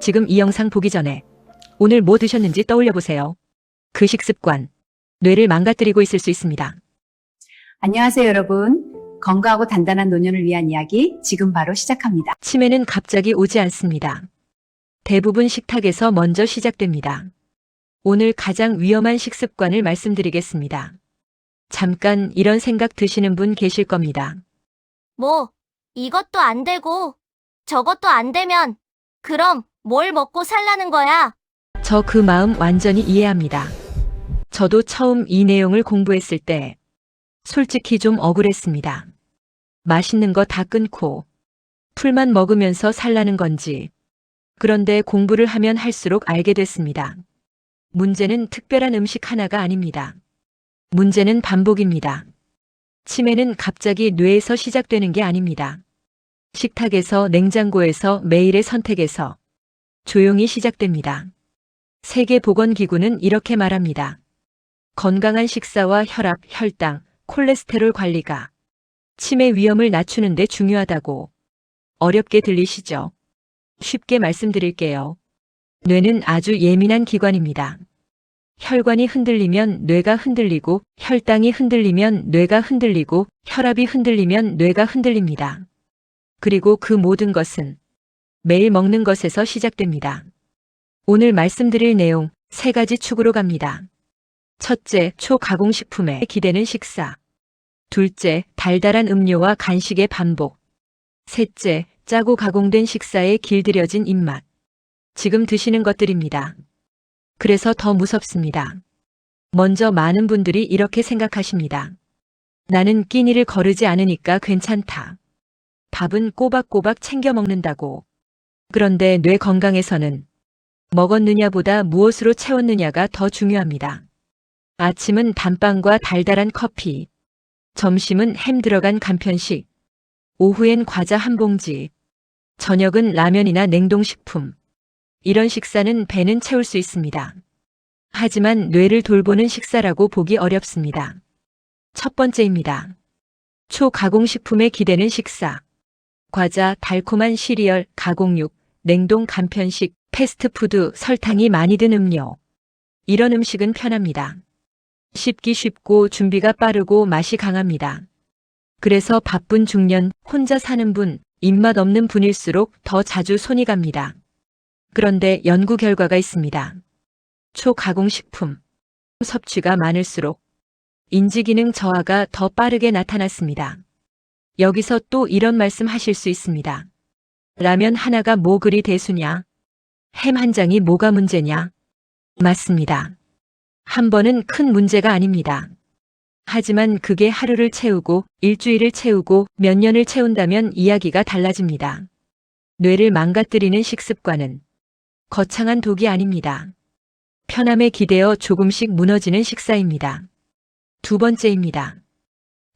지금 이 영상 보기 전에 오늘 뭐 드셨는지 떠올려 보세요. 그 식습관, 뇌를 망가뜨리고 있을 수 있습니다. 안녕하세요, 여러분. 건강하고 단단한 노년을 위한 이야기 지금 바로 시작합니다. 치매는 갑자기 오지 않습니다. 대부분 식탁에서 먼저 시작됩니다. 오늘 가장 위험한 식습관을 말씀드리겠습니다. 잠깐 이런 생각 드시는 분 계실 겁니다. 뭐, 이것도 안 되고, 저것도 안 되면, 그럼 뭘 먹고 살라는 거야? 저 그 마음 완전히 이해합니다. 저도 처음 이 내용을 공부했을 때 솔직히 좀 억울했습니다. 맛있는 거 다 끊고 풀만 먹으면서 살라는 건지. 그런데 공부를 하면 할수록 알게 됐습니다. 문제는 특별한 음식 하나가 아닙니다. 문제는 반복입니다. 치매는 갑자기 뇌에서 시작되는 게 아닙니다. 식탁에서, 냉장고에서, 매일의 선택에서 조용히 시작됩니다. 세계보건기구는 이렇게 말합니다. 건강한 식사와 혈압, 혈당, 콜레스테롤 관리가 치매 위험을 낮추는 데 중요하다고. 어렵게 들리시죠? 쉽게 말씀드릴게요. 뇌는 아주 예민한 기관입니다. 혈관이 흔들리면 뇌가 흔들리고, 혈당이 흔들리면 뇌가 흔들리고, 혈압이 흔들리면 뇌가 흔들립니다. 그리고 그 모든 것은 매일 먹는 것에서 시작됩니다. 오늘 말씀드릴 내용 3가지 축으로 갑니다. 첫째, 초가공식품에 기대는 식사. 둘째, 달달한 음료와 간식의 반복. 셋째, 짜고 가공된 식사에 길들여진 입맛. 지금 드시는 것들입니다. 그래서 더 무섭습니다. 먼저 많은 분들이 이렇게 생각하십니다. 나는 끼니를 거르지 않으니까 괜찮다. 밥은 꼬박꼬박 챙겨 먹는다고. 그런데 뇌 건강에서는 먹었느냐보다 무엇으로 채웠느냐가 더 중요합니다. 아침은 단빵과 달달한 커피, 점심은 햄 들어간 간편식, 오후엔 과자 한 봉지, 저녁은 라면이나 냉동식품. 이런 식사는 배는 채울 수 있습니다. 하지만 뇌를 돌보는 식사라고 보기 어렵습니다. 첫 번째입니다. 초가공식품에 기대는 식사. 과자, 달콤한 시리얼, 가공육, 냉동 간편식, 패스트푸드, 설탕이 많이 든 음료. 이런 음식은 편합니다. 씹기 쉽고 준비가 빠르고 맛이 강합니다. 그래서 바쁜 중년, 혼자 사는 분, 입맛 없는 분일수록 더 자주 손이 갑니다. 그런데 연구 결과가 있습니다. 초가공식품 섭취가 많을수록 인지기능 저하가 더 빠르게 나타났습니다. 여기서 또 이런 말씀 하실 수 있습니다. 라면 하나가 뭐 그리 대수냐? 햄 한 장이 뭐가 문제냐? 맞습니다. 한 번은 큰 문제가 아닙니다. 하지만 그게 하루를 채우고 일주일을 채우고 몇 년을 채운다면 이야기가 달라집니다. 뇌를 망가뜨리는 식습관은 거창한 독이 아닙니다. 편함에 기대어 조금씩 무너지는 식사입니다. 두 번째입니다.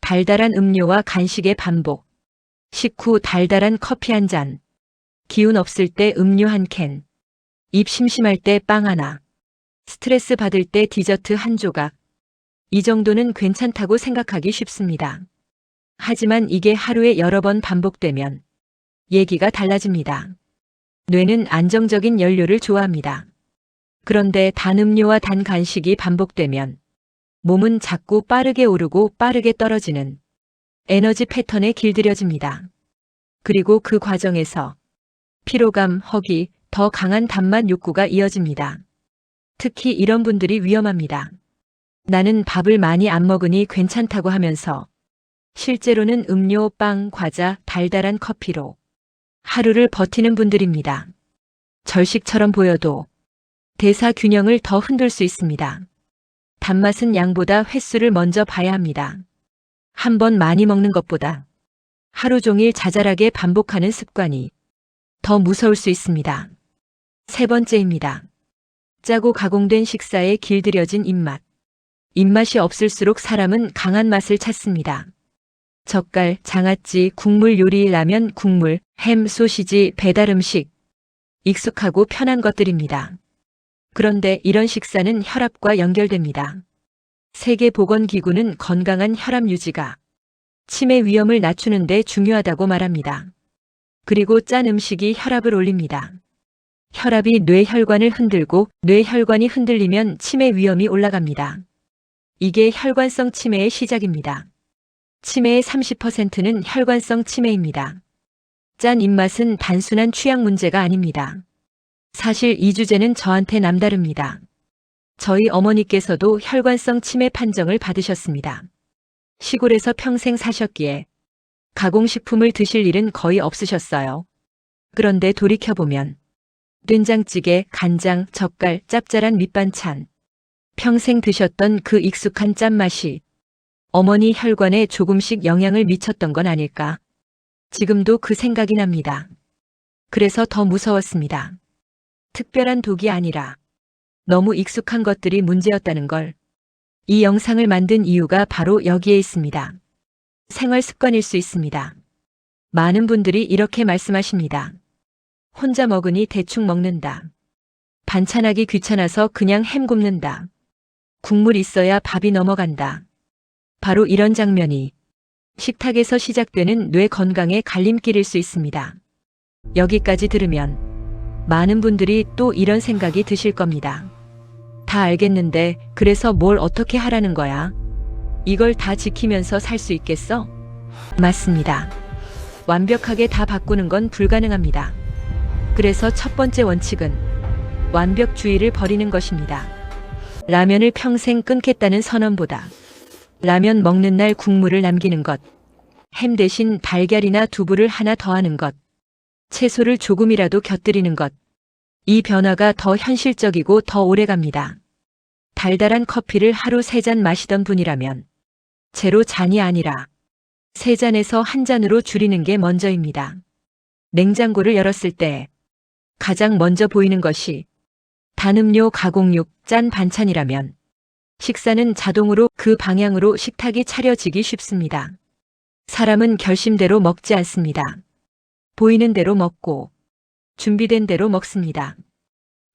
달달한 음료와 간식의 반복. 식후 달달한 커피 한 잔. 기운 없을 때 음료 한 캔. 입 심심할 때 빵 하나. 스트레스 받을 때 디저트 한 조각. 이 정도는 괜찮다고 생각하기 쉽습니다. 하지만 이게 하루에 여러 번 반복되면 얘기가 달라집니다. 뇌는 안정적인 연료를 좋아합니다. 그런데 단 음료와 단 간식이 반복되면 몸은 자꾸 빠르게 오르고 빠르게 떨어지는 에너지 패턴에 길들여집니다. 그리고 그 과정에서 피로감, 허기, 더 강한 단맛 욕구가 이어집니다. 특히 이런 분들이 위험합니다. 나는 밥을 많이 안 먹으니 괜찮다고 하면서 실제로는 음료, 빵, 과자, 달달한 커피로 하루를 버티는 분들입니다. 절식처럼 보여도 대사 균형을 더 흔들 수 있습니다. 단맛은 양보다 횟수를 먼저 봐야 합니다. 한 번 많이 먹는 것보다 하루 종일 자잘하게 반복하는 습관이 더 무서울 수 있습니다. 세 번째입니다. 짜고 가공된 식사에 길들여진 입맛. 입맛이 없을수록 사람은 강한 맛을 찾습니다. 젓갈, 장아찌, 국물 요리, 라면, 국물, 햄, 소시지, 배달 음식. 익숙하고 편한 것들입니다. 그런데 이런 식사는 혈압과 연결됩니다. 세계보건기구는 건강한 혈압 유지가 치매 위험을 낮추는 데 중요하다고 말합니다. 그리고 짠 음식이 혈압을 올립니다. 혈압이 뇌혈관을 흔들고 뇌혈관이 흔들리면 치매 위험이 올라갑니다. 이게 혈관성 치매의 시작입니다. 치매의 30%는 혈관성 치매입니다. 짠 입맛은 단순한 취향 문제가 아닙니다. 사실 이 주제는 저한테 남다릅니다. 저희 어머니께서도 혈관성 치매 판정을 받으셨습니다. 시골에서 평생 사셨기에 가공식품을 드실 일은 거의 없으셨어요. 그런데 돌이켜보면 된장찌개, 간장, 젓갈, 짭짤한 밑반찬, 평생 드셨던 그 익숙한 짠맛이 어머니 혈관에 조금씩 영향을 미쳤던 건 아닐까. 지금도 그 생각이 납니다. 그래서 더 무서웠습니다. 특별한 독이 아니라 너무 익숙한 것들이 문제였다는 걸. 이 영상을 만든 이유가 바로 여기에 있습니다. 생활 습관일 수 있습니다. 많은 분들이 이렇게 말씀하십니다. 혼자 먹으니 대충 먹는다. 반찬하기 귀찮아서 그냥 햄 굽는다. 국물 있어야 밥이 넘어간다. 바로 이런 장면이 식탁에서 시작되는 뇌 건강의 갈림길일 수 있습니다. 여기까지 들으면 많은 분들이 또 이런 생각이 드실 겁니다. 다 알겠는데 그래서 뭘 어떻게 하라는 거야? 이걸 다 지키면서 살 수 있겠어? 맞습니다. 완벽하게 다 바꾸는 건 불가능합니다. 그래서 첫 번째 원칙은 완벽주의를 버리는 것입니다. 라면을 평생 끊겠다는 선언보다 라면 먹는 날 국물을 남기는 것, 햄 대신 달걀이나 두부를 하나 더하는 것, 채소를 조금이라도 곁들이는 것, 이 변화가 더 현실적이고 더 오래갑니다. 달달한 커피를 하루 3잔 마시던 분이라면 제로 잔이 아니라 3잔에서 1잔으로 줄이는 게 먼저입니다. 냉장고를 열었을 때 가장 먼저 보이는 것이 단음료, 가공육, 짠 반찬이라면 식사는 자동으로 그 방향으로 식탁이 차려지기 쉽습니다. 사람은 결심대로 먹지 않습니다. 보이는 대로 먹고 준비된 대로 먹습니다.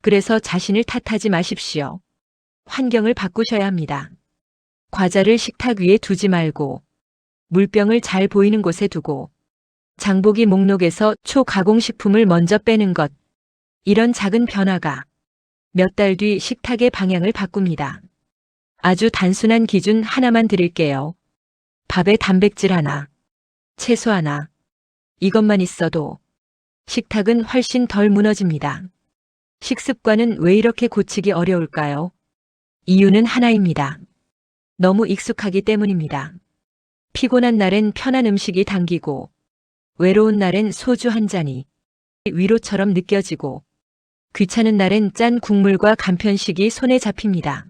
그래서 자신을 탓하지 마십시오. 환경을 바꾸셔야 합니다. 과자를 식탁 위에 두지 말고 물병을 잘 보이는 곳에 두고 장보기 목록에서 초가공식품을 먼저 빼는 것. 이런 작은 변화가 몇 달 뒤 식탁의 방향을 바꿉니다. 아주 단순한 기준 하나만 드릴게요. 밥에 단백질 하나, 채소 하나. 이것만 있어도 식탁은 훨씬 덜 무너집니다. 식습관은 왜 이렇게 고치기 어려울까요? 이유는 하나입니다. 너무 익숙하기 때문입니다. 피곤한 날엔 편한 음식이 당기고, 외로운 날엔 소주 한 잔이 위로처럼 느껴지고, 귀찮은 날엔 짠 국물과 간편식이 손에 잡힙니다.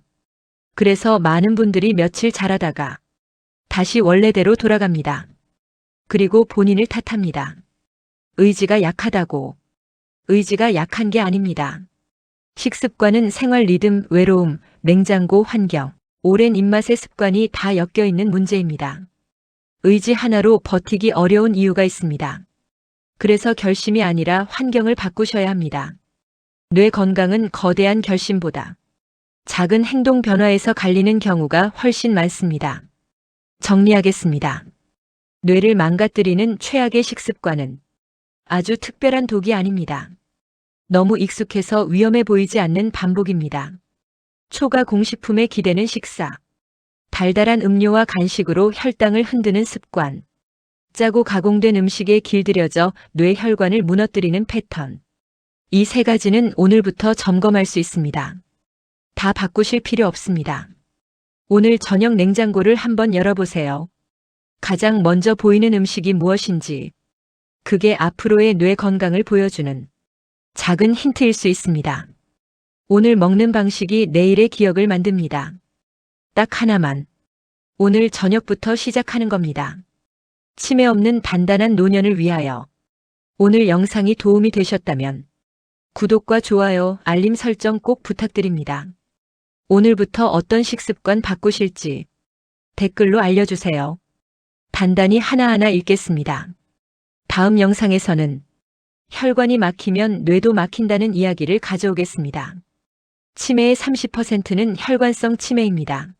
그래서 많은 분들이 며칠 잘하다가 다시 원래대로 돌아갑니다. 그리고 본인을 탓합니다. 의지가 약하다고. 의지가 약한 게 아닙니다. 식습관은 생활 리듬, 외로움, 냉장고 환경, 오랜 입맛의 습관이 다 엮여 있는 문제입니다. 의지 하나로 버티기 어려운 이유가 있습니다. 그래서 결심이 아니라 환경을 바꾸셔야 합니다. 뇌 건강은 거대한 결심보다 작은 행동 변화에서 갈리는 경우가 훨씬 많습니다. 정리하겠습니다. 뇌를 망가뜨리는 최악의 식습관은 아주 특별한 독이 아닙니다. 너무 익숙해서 위험해 보이지 않는 반복입니다. 초가 공식품에 기대는 식사, 달달한 음료와 간식으로 혈당을 흔드는 습관, 짜고 가공된 음식에 길들여져 뇌혈관을 무너뜨리는 패턴. 이 3가지는 오늘부터 점검할 수 있습니다. 다 바꾸실 필요 없습니다. 오늘 저녁 냉장고를 한번 열어보세요. 가장 먼저 보이는 음식이 무엇인지, 그게 앞으로의 뇌 건강을 보여주는 작은 힌트일 수 있습니다. 오늘 먹는 방식이 내일의 기억을 만듭니다. 딱 하나만. 오늘 저녁부터 시작하는 겁니다. 치매 없는 단단한 노년을 위하여. 오늘 영상이 도움이 되셨다면 구독과 좋아요, 알림 설정 꼭 부탁드립니다. 오늘부터 어떤 식습관 바꾸실지 댓글로 알려주세요. 단단히 하나하나 읽겠습니다. 다음 영상에서는 혈관이 막히면 뇌도 막힌다는 이야기를 가져오겠습니다. 치매의 30%는 혈관성 치매입니다.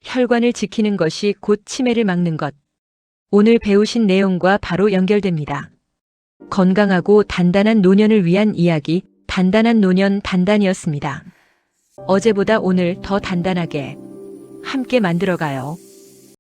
혈관을 지키는 것이 곧 치매를 막는 것. 오늘 배우신 내용과 바로 연결됩니다. 건강하고 단단한 노년을 위한 이야기, 단단한 노년 단단이었습니다. 어제보다 오늘 더 단단하게 함께 만들어가요.